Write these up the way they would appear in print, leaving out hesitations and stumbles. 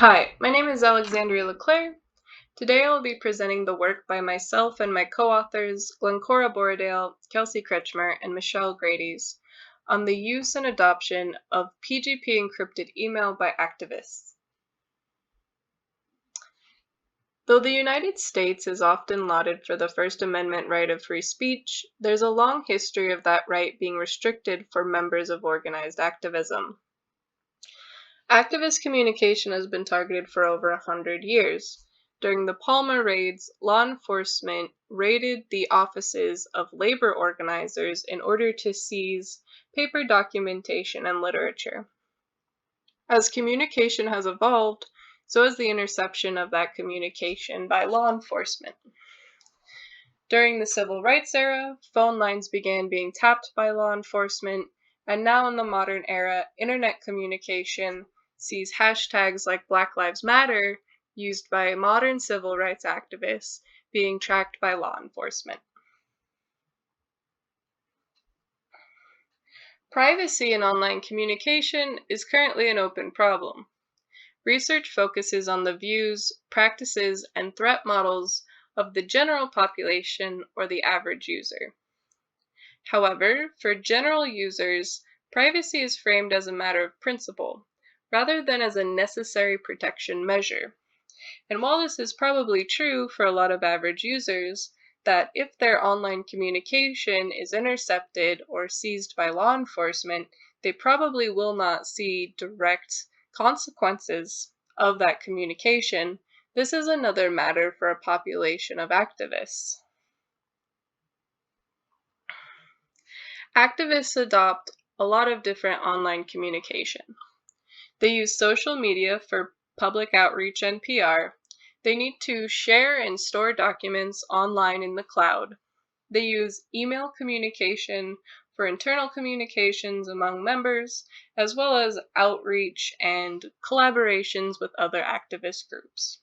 Hi, my name is Alexandria LeClerc. Today I will be presenting the work by myself and my co-authors, Glencora Borradaile, Kelsy Kretschmer, and Michele Gretes, on the use and adoption of PGP encrypted email by activists. Though the United States is often lauded for the First Amendment right of free speech, there's a long history of that right being restricted for members of organized activism. Activist communication has been targeted for over 100 years. During the Palmer raids, law enforcement raided the offices of labor organizers in order to seize paper documentation and literature. As communication has evolved, so has the interception of that communication by law enforcement. During the Civil Rights era, phone lines began being tapped by law enforcement, and now in the modern era, internet communication sees hashtags like Black Lives Matter, used by modern civil rights activists, being tracked by law enforcement. Privacy in online communication is currently an open problem. Research focuses on the views, practices, and threat models of the general population or the average user. However, for general users, privacy is framed as a matter of principle, rather than as a necessary protection measure. And while this is probably true for a lot of average users, that if their online communication is intercepted or seized by law enforcement, they probably will not see direct consequences of that communication. This is another matter for a population of activists. Activists adopt a lot of different online communication. They use social media for public outreach and PR. They need to share and store documents online in the cloud. They use email communication for internal communications among members, as well as outreach and collaborations with other activist groups.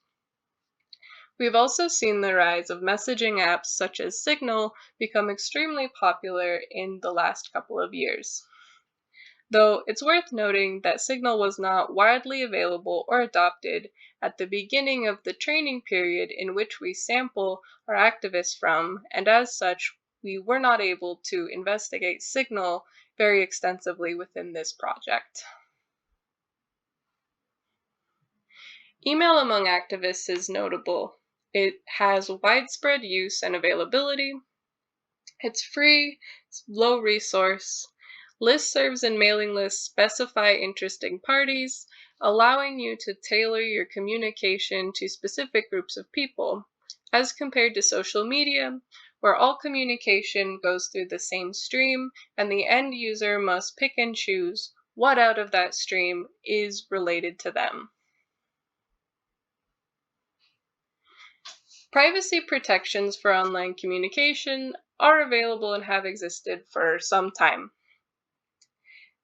We've also seen the rise of messaging apps such as Signal become extremely popular in the last couple of years. Though it's worth noting that Signal was not widely available or adopted at the beginning of the training period in which we sample our activists from, and as such, we were not able to investigate Signal very extensively within this project. Email among activists is notable. It has widespread use and availability. It's free, it's low resource. Listservs and mailing lists specify interesting parties, allowing you to tailor your communication to specific groups of people, as compared to social media, where all communication goes through the same stream and the end user must pick and choose what out of that stream is related to them. Privacy protections for online communication are available and have existed for some time.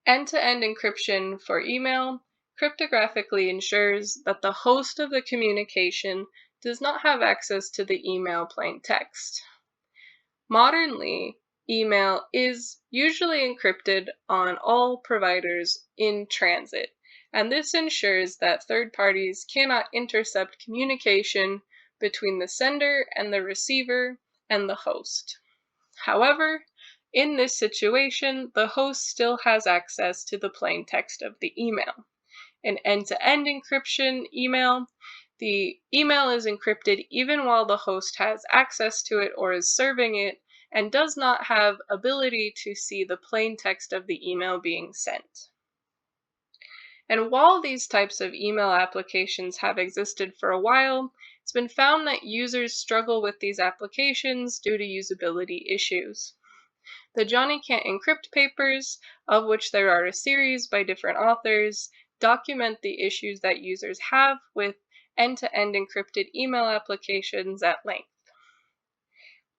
End-to-end encryption for email cryptographically ensures that the host of the communication does not have access to the email plain text. Modernly, email is usually encrypted on all providers in transit, and this ensures that third parties cannot intercept communication between the sender and the receiver and the host. However, in this situation, the host still has access to the plain text of the email. In end-to-end encryption email, the email is encrypted even while the host has access to it or is serving it and does not have ability to see the plain text of the email being sent. And while these types of email applications have existed for a while, it's been found that users struggle with these applications due to usability issues. The Johnny Can't Encrypt papers, of which there are a series by different authors, document the issues that users have with end-to-end encrypted email applications at length.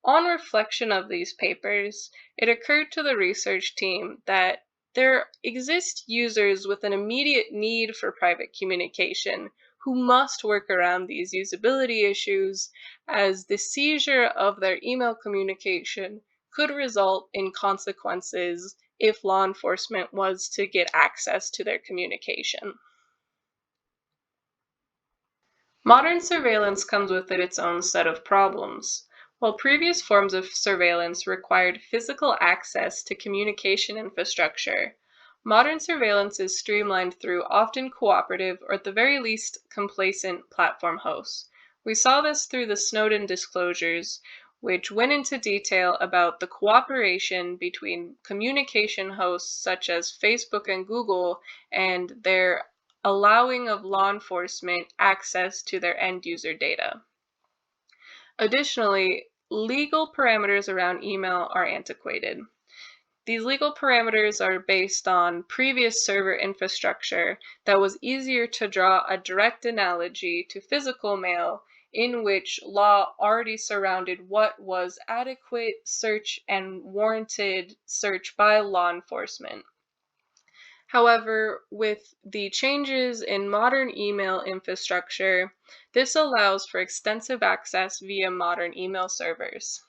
On reflection of these papers, it occurred to the research team that there exist users with an immediate need for private communication who must work around these usability issues, as the seizure of their email communication could result in consequences if law enforcement was to get access to their communication. Modern surveillance comes with its own set of problems. While previous forms of surveillance required physical access to communication infrastructure, modern surveillance is streamlined through often cooperative or at the very least complacent platform hosts. We saw this through the Snowden disclosures, which went into detail about the cooperation between communication hosts such as Facebook and Google and their allowing of law enforcement access to their end user data. Additionally, legal parameters around email are antiquated. These legal parameters are based on previous server infrastructure that was easier to draw a direct analogy to physical mail, in which law already surrounded what was adequate search and warranted search by law enforcement. However, with the changes in modern email infrastructure, this allows for extensive access via modern email servers.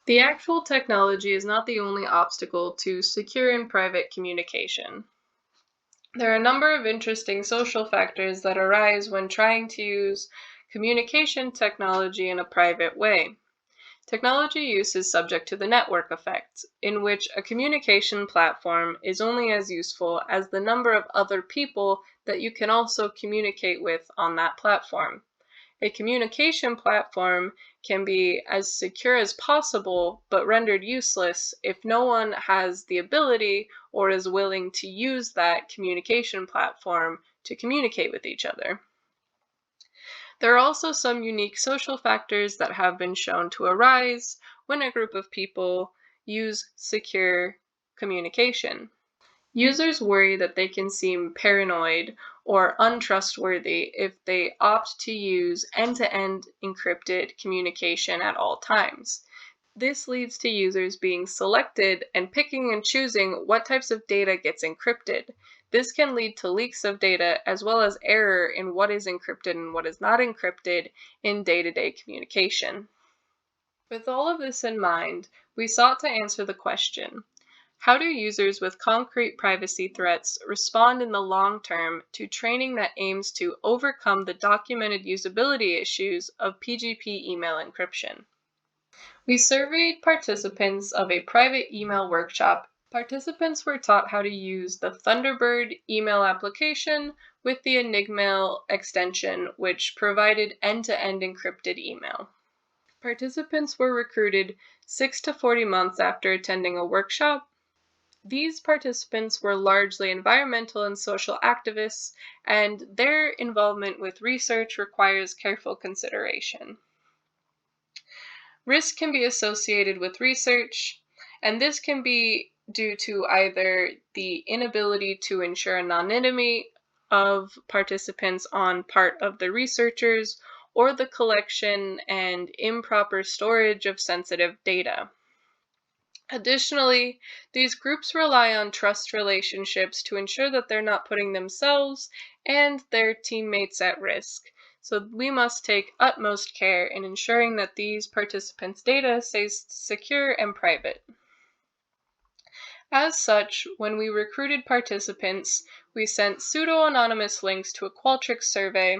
The actual technology is not the only obstacle to secure and private communication. There are a number of interesting social factors that arise when trying to use communication technology in a private way. Technology use is subject to the network effect, in which a communication platform is only as useful as the number of other people that you can also communicate with on that platform. A communication platform can be as secure as possible, but rendered useless if no one has the ability or is willing to use that communication platform to communicate with each other. There are also some unique social factors that have been shown to arise when a group of people use secure communication. Users worry that they can seem paranoid or untrustworthy if they opt to use end-to-end encrypted communication at all times. This leads to users being selected and picking and choosing what types of data gets encrypted. This can lead to leaks of data as well as error in what is encrypted and what is not encrypted in day-to-day communication. With all of this in mind, we sought to answer the question, how do users with concrete privacy threats respond in the long term to training that aims to overcome the documented usability issues of PGP email encryption? We surveyed participants of a private email workshop. Participants were taught how to use the Thunderbird email application with the Enigmail extension, which provided end-to-end encrypted email. Participants were recruited 6 to 40 months after attending a workshop. These participants were largely environmental and social activists, and their involvement with research requires careful consideration. Risk can be associated with research, and this can be due to either the inability to ensure anonymity of participants on part of the researchers or the collection and improper storage of sensitive data. Additionally, these groups rely on trust relationships to ensure that they're not putting themselves and their teammates at risk. So we must take utmost care in ensuring that these participants' data stays secure and private. As such, when we recruited participants, we sent pseudo-anonymous links to a Qualtrics survey.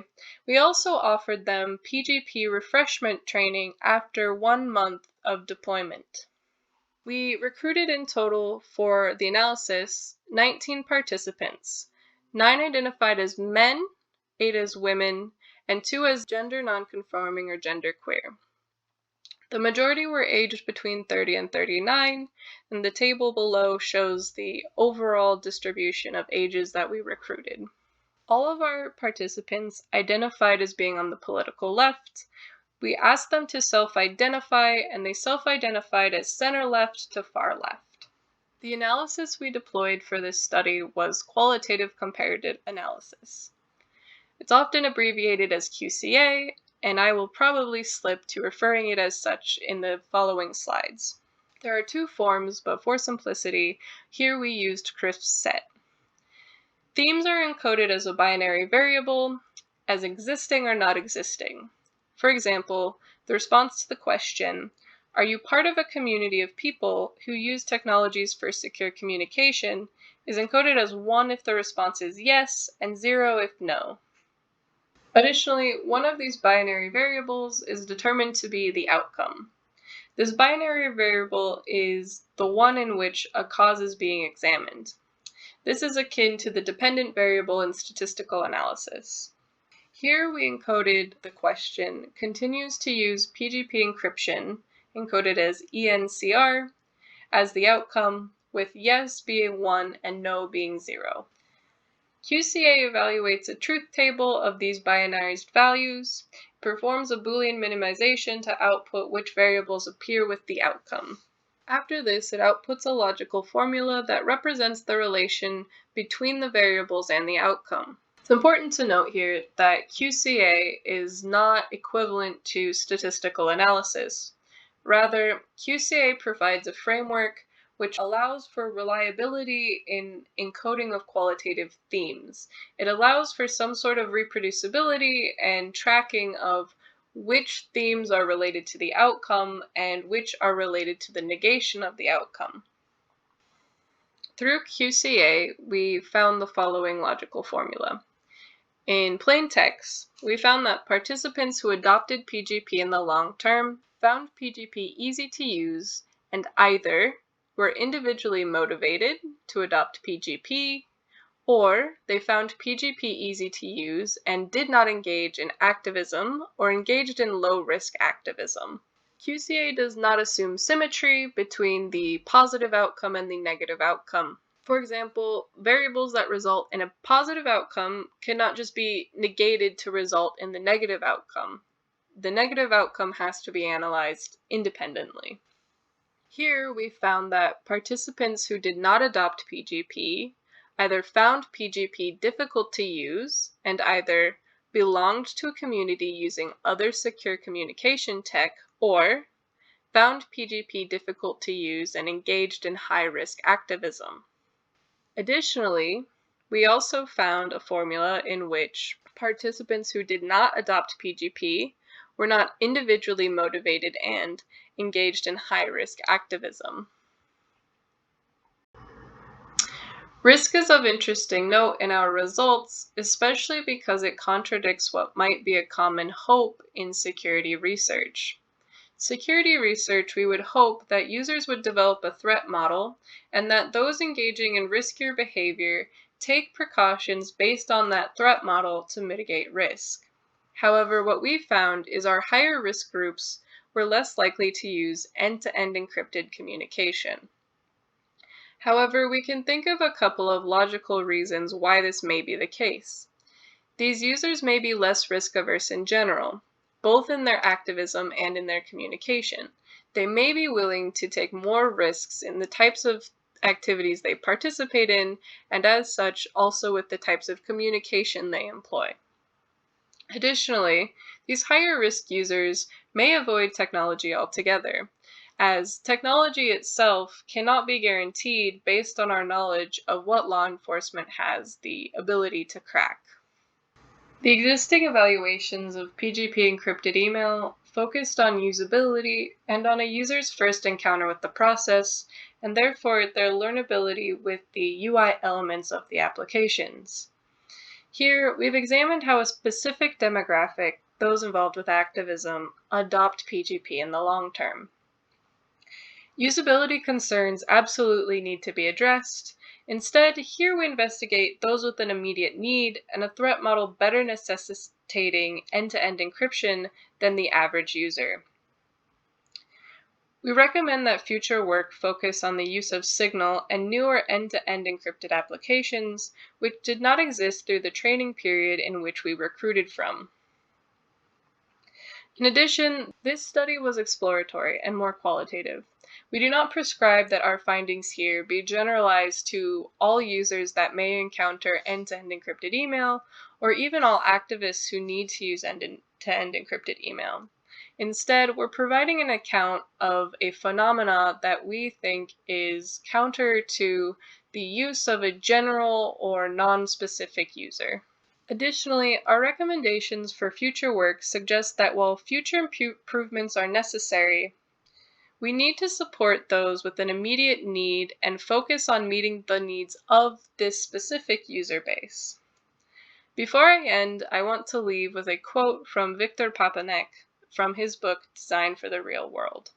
We also offered them PGP refreshment training after 1 month of deployment. We recruited in total for the analysis 19 participants, 9 identified as men, 8 as women, and 2 as gender nonconforming or genderqueer. The majority were aged between 30 and 39, and the table below shows the overall distribution of ages that we recruited. All of our participants identified as being on the political left. We asked them to self-identify, and they self-identified as center-left to far-left. The analysis we deployed for this study was Qualitative Comparative Analysis. It's often abbreviated as QCA, and I will probably slip to referring it as such in the following slides. There are 2 forms, but for simplicity, here we used crisp set. Themes are encoded as a binary variable, as existing or not existing. For example, the response to the question, are you part of a community of people who use technologies for secure communication, is encoded as 1 if the response is yes and 0 if no. Additionally, one of these binary variables is determined to be the outcome. This binary variable is the one in which a cause is being examined. This is akin to the dependent variable in statistical analysis. Here we encoded the question continues to use PGP encryption, encoded as ENCR, as the outcome, with yes being 1 and no being 0. QCA evaluates a truth table of these binarized values, performs a Boolean minimization to output which variables appear with the outcome. After this, it outputs a logical formula that represents the relation between the variables and the outcome. It's important to note here that QCA is not equivalent to statistical analysis. Rather, QCA provides a framework which allows for reliability in encoding of qualitative themes. It allows for some sort of reproducibility and tracking of which themes are related to the outcome and which are related to the negation of the outcome. Through QCA, we found the following logical formula. In plain text, we found that participants who adopted PGP in the long term found PGP easy to use and either were individually motivated to adopt PGP, or they found PGP easy to use and did not engage in activism or engaged in low-risk activism. QCA does not assume symmetry between the positive outcome and the negative outcome. For example, variables that result in a positive outcome cannot just be negated to result in the negative outcome. The negative outcome has to be analyzed independently. Here we found that participants who did not adopt PGP either found PGP difficult to use and either belonged to a community using other secure communication tech or found PGP difficult to use and engaged in high-risk activism. Additionally, we also found a formula in which participants who did not adopt PGP were not individually motivated and engaged in high-risk activism. Risk is of interesting note in our results, especially because it contradicts what might be a common hope in security research. Security research, we would hope that users would develop a threat model and that those engaging in riskier behavior take precautions based on that threat model to mitigate risk. However, what we found is our higher risk groups were less likely to use end-to-end encrypted communication. However, we can think of a couple of logical reasons why this may be the case. These users may be less risk-averse in general, both in their activism and in their communication. They may be willing to take more risks in the types of activities they participate in, and as such, also with the types of communication they employ. Additionally, these higher risk users may avoid technology altogether, as technology itself cannot be guaranteed based on our knowledge of what law enforcement has the ability to crack. The existing evaluations of PGP encrypted email focused on usability and on a user's first encounter with the process, and therefore their learnability with the UI elements of the applications. Here, we've examined how a specific demographic, those involved with activism, adopt PGP in the long term. Usability concerns absolutely need to be addressed. Instead, here we investigate those with an immediate need and a threat model better necessitating end-to-end encryption than the average user. We recommend that future work focus on the use of Signal and newer end-to-end encrypted applications, which did not exist through the training period in which we recruited from. In addition, this study was exploratory and more qualitative. We do not prescribe that our findings here be generalized to all users that may encounter end-to-end encrypted email, or even all activists who need to use end-to-end encrypted email. Instead, we're providing an account of a phenomena that we think is counter to the use of a general or non-specific user. Additionally, our recommendations for future work suggest that while future improvements are necessary, we need to support those with an immediate need and focus on meeting the needs of this specific user base. Before I end, I want to leave with a quote from Victor Papanek from his book, Design for the Real World.